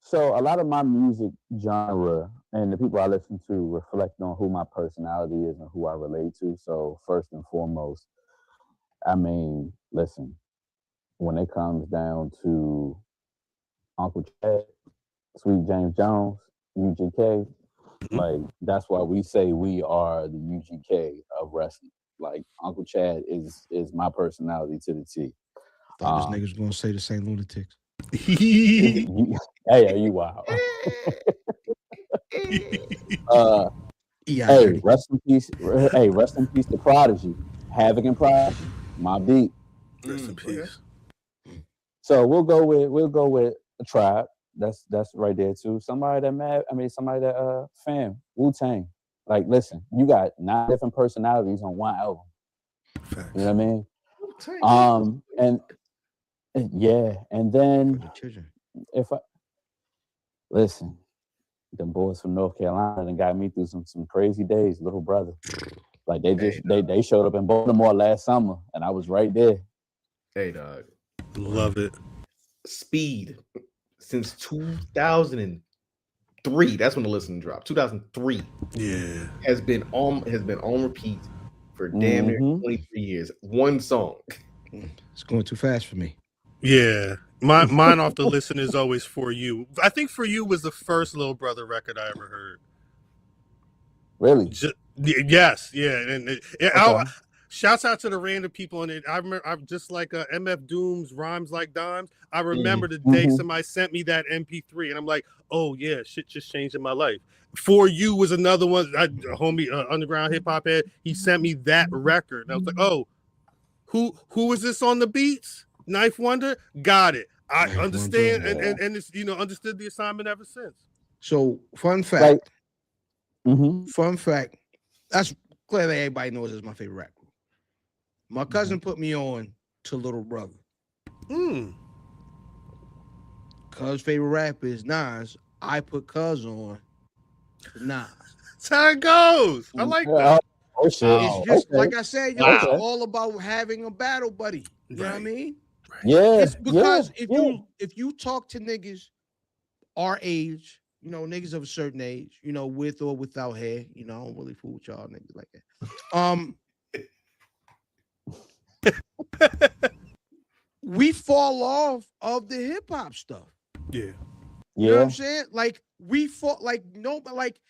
So a lot of my music genre and the people I listen to reflect on who my personality is and who I relate to. So first and foremost, I mean, listen, when it comes down to Uncle Chad, Sweet James Jones, UGK, like that's why we say we are the UGK of wrestling. Like Uncle Chad is my personality to the T. Thought this nigga's gonna say the St. Lunatics. Hey, are you wild? Hey, rest in peace. Hey, rest in peace to Prodigy, Havoc and Prodigy. My beat. Rest in peace. So we'll go with a Tribe. That's right there too. Somebody that Fam, Wu-Tang. Like, listen, you got 9 different personalities on one album. Facts. You know what I mean? And then if I listen, the boys from North Carolina and got me through some crazy days, little brother. Like they showed up in Baltimore last summer and I was right there. Hey dog. Love it. Speed since 2003. That's when the listening dropped. 2003. Yeah. Has been on repeat for damn near 23 years. One song. It's going too fast for me. Yeah. Mine off the listen is always For You. I think For You was the first Little Brother record I ever heard. Really? Yes. Yeah. And shouts out to the random people in it. I remember, I'm just like MF Doom's Rhymes Like Dimes. I remember the day somebody sent me that MP3, and I'm like, oh yeah, shit just changed in my life. For You was another one. Homie, underground hip hop head. He sent me that record, and I was like, oh, who is this on the beats? Knife Wonder. Got it. I understand, and it's understood the assignment ever since. So fun fact. Fun fact. That's clearly everybody knows it's my favorite rap group. My cousin put me on to Little Brother. Cuz favorite rapper is Nas. I put Cuz on to Nas. That's how it goes. I like that. Oh shit. It's just like I said, it's all about having a battle buddy. You know what I mean? Yeah. It's because if you talk to niggas our age, niggas of a certain age, with or without hair, I don't really fool with y'all niggas like that. we fall off of the hip hop stuff. Yeah. You know what I'm saying? Like we fought like no, but like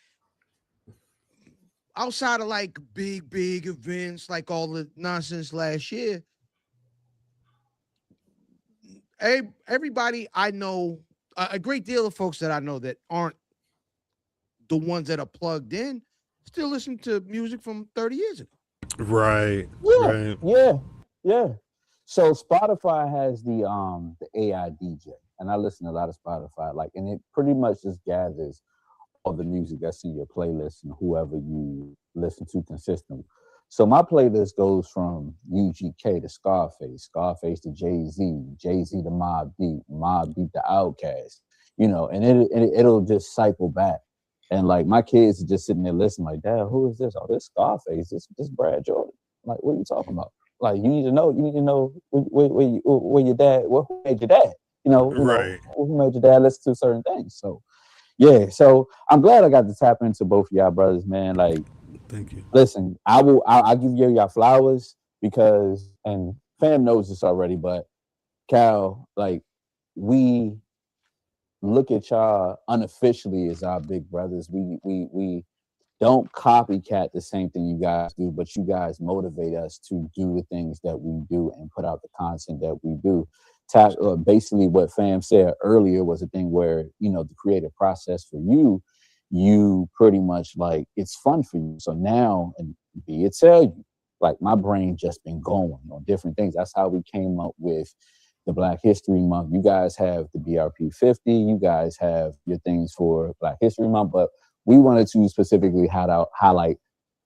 outside of like big events, like all the nonsense last year. Everybody I know, a great deal of folks that I know that aren't the ones that are plugged in, still listen to music from 30 years ago. Right. Yeah. Right. Yeah. So Spotify has the AI DJ, and I listen to a lot of Spotify, like, and it pretty much just gathers all the music that's in your playlist and whoever you listen to consistently. So my playlist goes from UGK to Scarface, Scarface to Jay-Z, Jay-Z to Mobb Deep, Mobb Deep to Outkast, you know, and it'll just cycle back. And like my kids are just sitting there listening, like, Dad, who is this? Oh, this Scarface, this Brad Jordan. Like, what are you talking about? Like, you need to know where your dad, who made your dad? You know, who made your dad listen to certain things. So yeah, so I'm glad I got to tap into both of y'all brothers, man. Like, thank you. Listen, I'll give y'all flowers because, and Fam knows this already, but Khal, like, we look at y'all unofficially as our big brothers. We don't copycat the same thing you guys do, but you guys motivate us to do the things that we do and put out the content that we do. Basically what Fam said earlier was a thing where, you know, the creative process for you pretty much like it's fun for you. So now, and be it tell you, like my brain just been going on different things. That's how we came up with the Black History Month. You guys have the BRP 50. You guys have your things for Black History Month, but we wanted to specifically highlight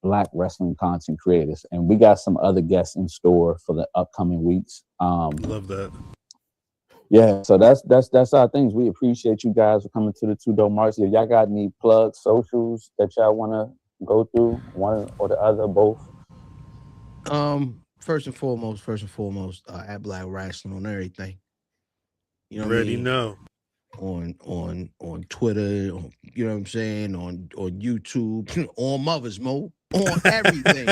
Black wrestling content creators, and we got some other guests in store for the upcoming weeks. Love that. Yeah, so that's our things. We appreciate you guys for coming to the Two Dope Marks. If y'all got any plugs, socials that y'all want to go through, one or the other, both. First and foremost, at Black Rasslin on everything. You know, already know. On Twitter, you know what I'm saying, on YouTube, on Mother's Mo, on everything.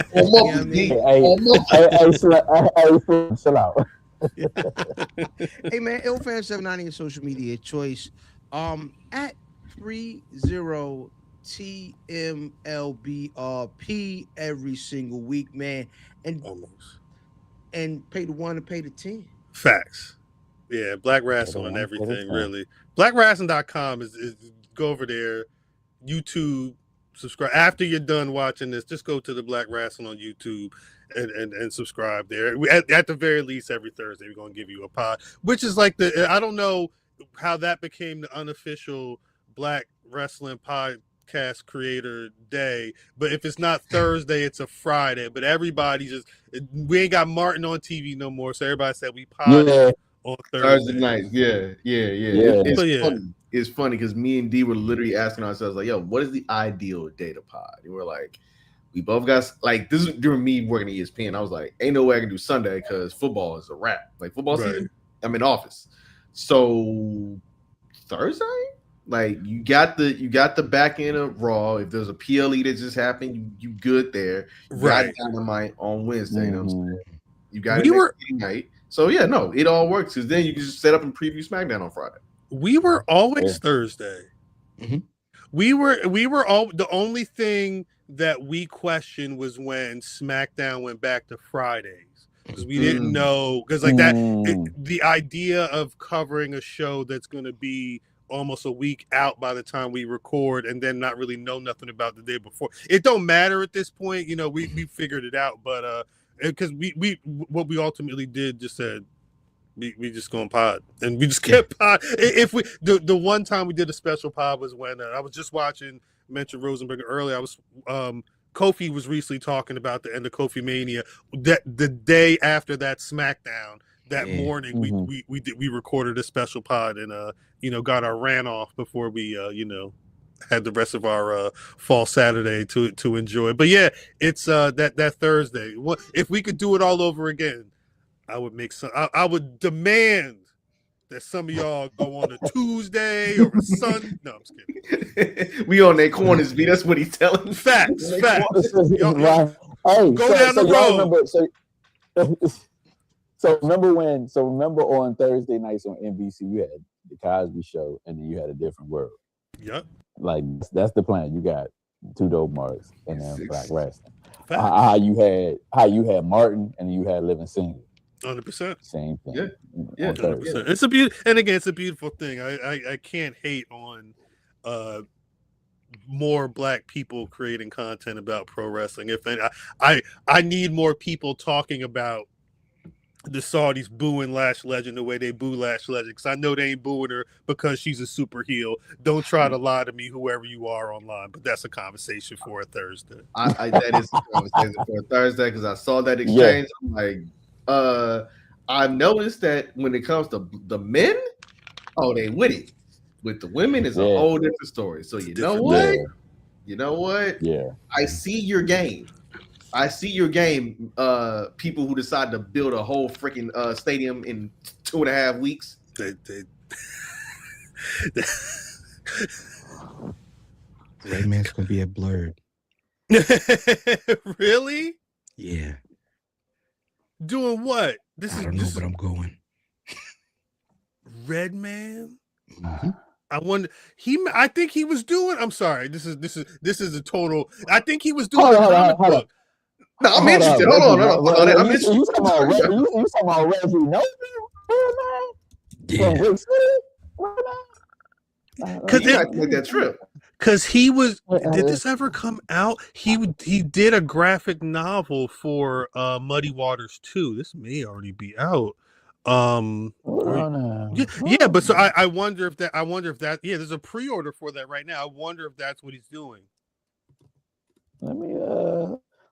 Chill out. Hey man, IlFan790 is social media choice. At 30TMLBRP every single week, man. And pay the 1 and pay the 10. Facts. Yeah, Black Rasslin and everything, really. BlackRasslin.com is go over there, YouTube, subscribe. After you're done watching this, just go to the Black Rasslin on YouTube and subscribe there. At the very least, every Thursday, we're going to give you a pod, which is like I don't know how that became the unofficial Black Rasslin Podcast Creator Day, but if it's not Thursday, it's a Friday. But everybody we ain't got Martin on TV no more, so everybody said we pod on Thursday nights. Yeah. It's funny because me and D were literally asking ourselves, like, yo, what is the ideal day to pod? And we're like, we both got, like, this is during me working at ESPN. I was like, ain't no way I can do Sunday because football is a wrap. Like, football season, I'm in office. So Thursday, like, you got the back end of Raw. If there's a PLE that just happened, you good there. You got Dynamite on Wednesday. You know what I'm saying? You got it night. So yeah, no, it all works because then you can just set up and preview SmackDown on Friday. We were always Thursday. Mm-hmm. We were all the only thing that we questioned was when SmackDown went back to Fridays because we didn't know because like the idea of covering a show that's going to be almost a week out by the time we record and then not really know nothing about the day before. It don't matter at this point, you know. We figured it out, but because we what we ultimately did just said we just going pod and we just kept pod. If we the one time we did a special pod was when I was just watching, mentioned Rosenberg earlier. I was Kofi was recently talking about the end of Kofi Mania. That the day after that SmackDown, that morning we recorded a special pod and got our rant off before we had the rest of our fall Saturday to enjoy. But yeah, it's that Thursday. What if we could do it all over again? I would make some. I would demand that some of y'all go on a Tuesday or a Sunday. No, I'm just kidding. We on their corners, B. That's what he's telling. Facts. Y'all, Hey, go down the road. So remember on Thursday nights on NBC, you had the Cosby Show, and then you had A Different World. Yep. Like that's the plan. You got Two Dope Marks and then Black Rasslin. Facts. How you had Martin and you had Living Single. 100%. Same thing. Yeah. 100%. It's a it's a beautiful thing. I can't hate on more Black people creating content about pro wrestling. If I need more people talking about the Saudis booing Lash Legend the way they boo Lash Legend, because I know they ain't booing her because she's a super heel. Don't try to lie to me, whoever you are online. But that's a conversation for a Thursday. That is a conversation for a Thursday, because I saw that exchange. I'm like, I've noticed that when it comes to the men, they with it. With the women, is a whole different story. So you know what? You know what? Yeah. I see your game. People who decide to build a whole freaking stadium in 2.5 weeks. Red Man's gonna be a blurred. Really? Yeah. Doing what? I don't know, but I'm going. Red Man? Mm-hmm. I wonder. I think he was doing. I'm sorry. This is a total. I think he was doing a comic book. No, I'm interested. Hold on. I'm interested. You talking about Reggie? No, Yeah. Because you got to make that trip. Because he was. Did this ever come out? He did a graphic novel for Muddy Waters 2. This may already be out. Yeah, but so I wonder if that there's a pre-order for that right now. I wonder if that's what he's doing.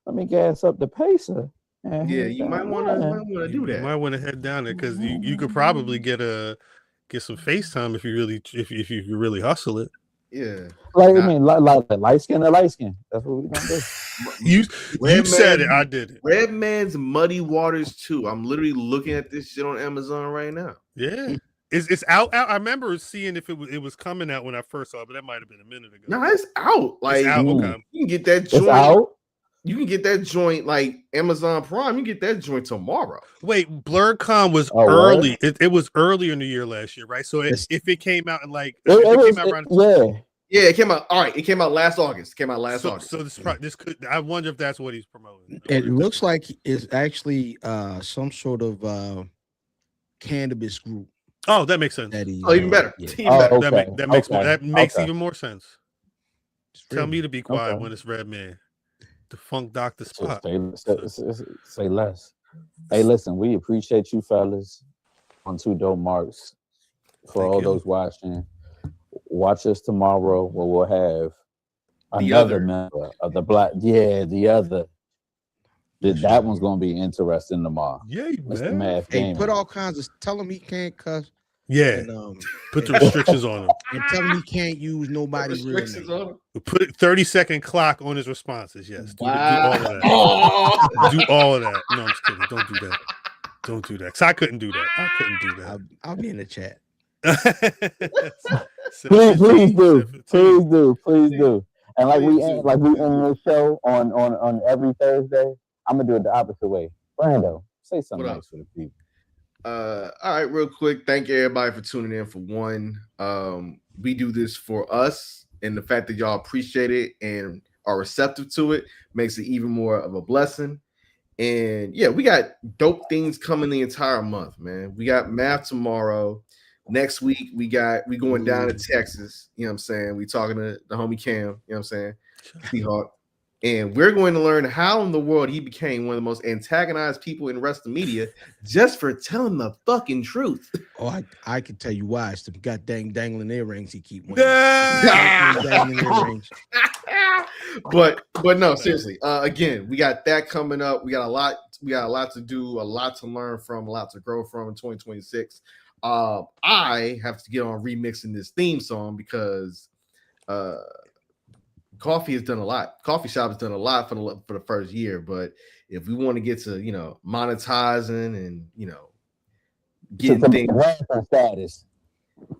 Let me gas up the pacer. Yeah, you might want to do that. You might want to head down there, because you could probably get some FaceTime if you really hustle it. Yeah. Like light skin to light skin. That's what we're gonna do. You said it, I did it. Red Man's Muddy Waters 2. I'm literally looking at this shit on Amazon right now. Yeah. It's out. I remember seeing if it was coming out when I first saw it, but that might have been a minute ago. No, it's out. Like, it's out. Okay. You can get that joint. It's out? You can get that joint like Amazon Prime. You can get that joint tomorrow. Wait, BlurredCon was early. It was earlier in the year last year, right? So if it came out in it came out. All right, it came out last August. August. So this could. I wonder if that's what he's promoting. It looks like it's actually some sort of cannabis group. Oh, that makes sense. Even better. Yeah. Even better. Okay. That makes even more sense. Tell me to be quiet when it's Red Man. The Funk Doctor Spot. Say less. Hey, listen, we appreciate you fellas on Two Dope Marks. For all those watching, watch us tomorrow where we'll have another member of the Black. Yeah, the other. That one's gonna be interesting tomorrow. Yeah, Mr. Math Hey, Gamer. put all kinds of. Tell him he can't cuss. Yeah, And, put the restrictions on him. And tell him he can't use nobody's real name. Put a 30-second clock on his responses. Yes, do all of that. Do all of that. No, I'm just kidding. Don't do that. Don't do that. Because I couldn't do that. I'll be in the chat. Please do. And like we end the show on every Thursday, I'm gonna do it the opposite way. Brando, say something nice for the people. All right, real quick. Thank you everybody for tuning in. For one, we do this for us, and the fact that y'all appreciate it and are receptive to it makes it even more of a blessing. And yeah, we got dope things coming the entire month, man. We got math tomorrow. Next week, we going down to Texas. You know what I'm saying? We talking to the homie Cam. You know what I'm saying? Seahawk. And we're going to learn how in the world he became one of the most antagonized people in wrestling media just for telling the fucking truth. Oh, I can tell you why. It's the goddamn dangling earrings he keep wearing. But no, seriously. Again, we got that coming up. We got a lot to do, a lot to learn from, a lot to grow from in 2026. I have to get on remixing this theme song because Coffee has done a lot. Coffee Shop has done a lot for the first year, but if we want to get to monetizing and getting things status,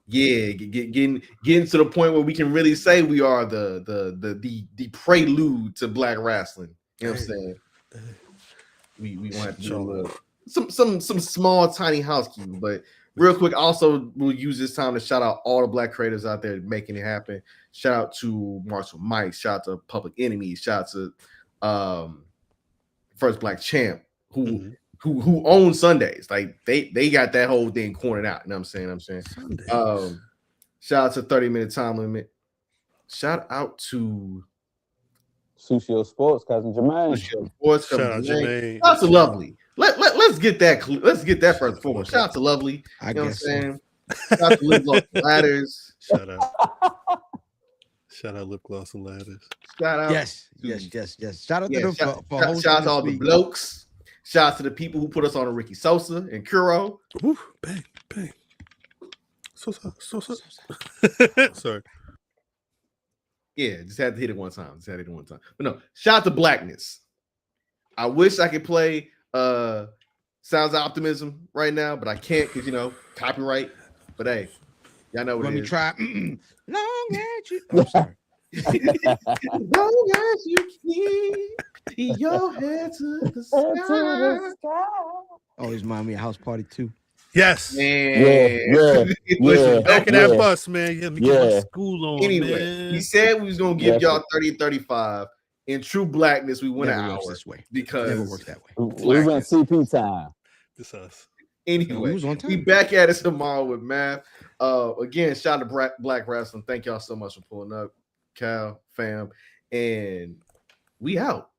getting to the point where we can really say we are the prelude to Black Rasslin. You know what I'm saying? We want to do some small tiny housekeeping, but real quick, also we'll use this time to shout out all the Black creators out there making it happen. Shout out to Marshall Mike, shout out to Public Enemy, shout out to First Black Champ, who owns Sundays. Like they got that whole thing cornered out. You know what I'm saying? Sundays. Shout out to 30-minute time limit. Shout out to Sushio Sports, cousin Jermaine. Shout out Jermaine. Shout out to Lovely. Let's get that. Let's get that first forward. Shout out to Lovely. You know what I'm saying? Shout out to Lip Gloss and Ladders. Shout out Lip Gloss and Ladders. Shout out. Yes. Shout out to them for hosting. Shout out to all this the week. blokes. Shout out to the people who put us on a Ricky Sosa and Kuro. Woo, bang, bang. So. Sorry. Yeah, just had to hit it one time. But no, shout out to Blackness. I wish I could play Sounds of Optimism right now, but I can't because copyright. But hey, y'all know what Let it me is. try. Long as you. I'm sorry. Long as you keep your head to the sky. Always remind me of House Party 2. Yes. Man. Yeah. Back in that bus, man. Let me get my school on, Anyway, man. he said we was gonna give y'all 30-35. In true Blackness, we went an Never hour works this way. because Never works that way. We went CP time. This us. Anyway, we was on time. we back at it tomorrow with math. Again, shout out to Black Rasslin. Thank y'all so much for pulling up, Khal, Fam, and we out.